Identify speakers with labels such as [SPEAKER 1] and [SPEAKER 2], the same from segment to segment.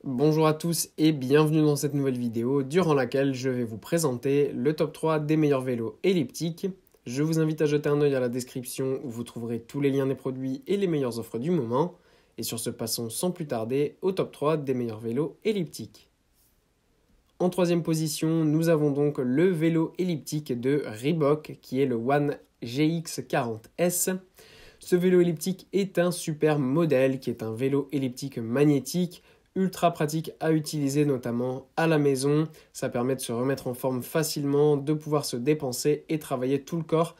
[SPEAKER 1] Bonjour à tous et bienvenue dans cette nouvelle vidéo durant laquelle je vais vous présenter le top 3 des meilleurs vélos elliptiques. Je vous invite à jeter un œil à la description où vous trouverez tous les liens des produits et les meilleures offres du moment. Et sur ce, passons sans plus tarder au top 3 des meilleurs vélos elliptiques. En troisième position, nous avons donc le vélo elliptique de Reebok qui est le One GX40S. Ce vélo elliptique est un super modèle qui est un vélo elliptique magnétique, ultra pratique à utiliser notamment à la maison. Ça permet de se remettre en forme facilement, de pouvoir se dépenser et travailler tout le corps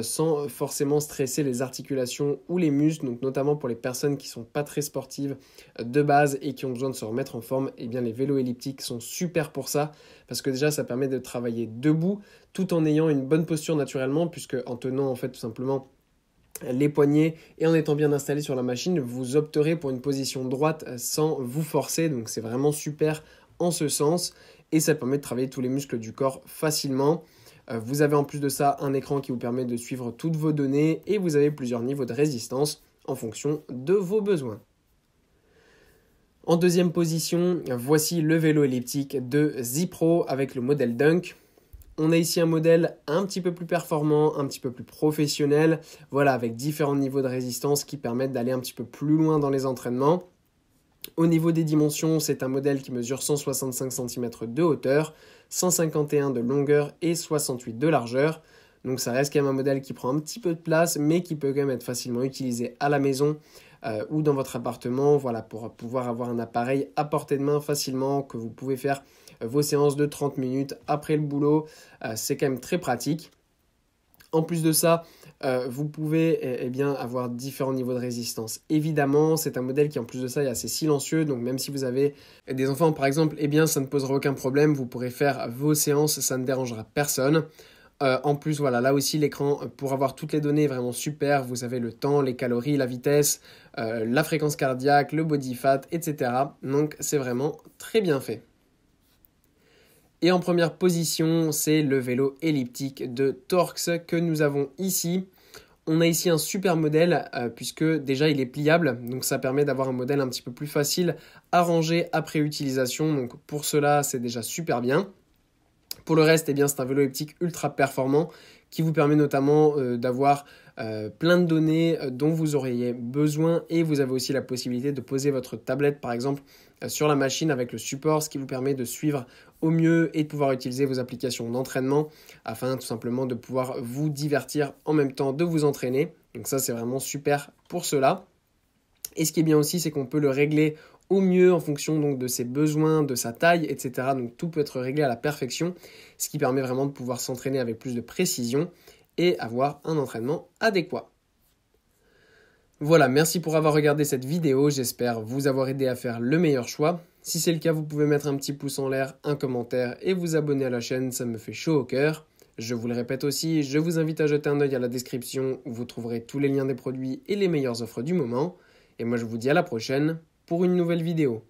[SPEAKER 1] sans forcément stresser les articulations ou les muscles. Donc notamment pour les personnes qui ne sont pas très sportives de base et qui ont besoin de se remettre en forme, eh bien les vélos elliptiques sont super pour ça parce que déjà ça permet de travailler debout tout en ayant une bonne posture naturellement, puisque en tenant en fait tout simplement les poignets et en étant bien installé sur la machine, vous opterez pour une position droite sans vous forcer, donc c'est vraiment super en ce sens et ça permet de travailler tous les muscles du corps facilement. Vous avez en plus de ça un écran qui vous permet de suivre toutes vos données et vous avez plusieurs niveaux de résistance en fonction de vos besoins. En deuxième position, voici le vélo elliptique de Zipro avec le modèle Dunk. On a ici un modèle un petit peu plus performant, un petit peu plus professionnel, voilà, avec différents niveaux de résistance qui permettent d'aller un petit peu plus loin dans les entraînements. Au niveau des dimensions, c'est un modèle qui mesure 165 cm de hauteur, 151 de longueur et 68 de largeur. Donc ça reste quand même un modèle qui prend un petit peu de place, mais qui peut quand même être facilement utilisé à la maison ou dans votre appartement, voilà, pour pouvoir avoir un appareil à portée de main facilement, que vous pouvez faire vos séances de 30 minutes après le boulot. C'est quand même très pratique. En plus de ça, vous pouvez bien avoir différents niveaux de résistance. Évidemment, c'est un modèle qui en plus de ça est assez silencieux, donc même si vous avez des enfants par exemple, eh bien ça ne posera aucun problème, vous pourrez faire vos séances, ça ne dérangera personne. En plus, voilà, là aussi l'écran pour avoir toutes les données est vraiment super. Vous avez le temps, les calories, la vitesse, la fréquence cardiaque, le body fat, etc. Donc c'est vraiment très bien fait. Et en première position, c'est le vélo elliptique de Torx que nous avons ici. On a ici un super modèle puisque déjà il est pliable, donc ça permet d'avoir un modèle un petit peu plus facile à ranger après utilisation. Donc pour cela, c'est déjà super bien. Pour le reste, eh bien, c'est un vélo elliptique ultra performant qui vous permet notamment d'avoir plein de données dont vous auriez besoin, et vous avez aussi la possibilité de poser votre tablette par exemple sur la machine avec le support, ce qui vous permet de suivre au mieux et de pouvoir utiliser vos applications d'entraînement afin tout simplement de pouvoir vous divertir en même temps de vous entraîner. Donc ça, c'est vraiment super pour cela. Et ce qui est bien aussi, c'est qu'on peut le régler au mieux en fonction donc de ses besoins, de sa taille, etc. Donc tout peut être réglé à la perfection, ce qui permet vraiment de pouvoir s'entraîner avec plus de précision et avoir un entraînement adéquat. Voilà, merci pour avoir regardé cette vidéo, j'espère vous avoir aidé à faire le meilleur choix. Si c'est le cas, vous pouvez mettre un petit pouce en l'air, un commentaire et vous abonner à la chaîne, ça me fait chaud au cœur. Je vous le répète aussi, je vous invite à jeter un œil à la description où vous trouverez tous les liens des produits et les meilleures offres du moment. Et moi je vous dis à la prochaine pour une nouvelle vidéo.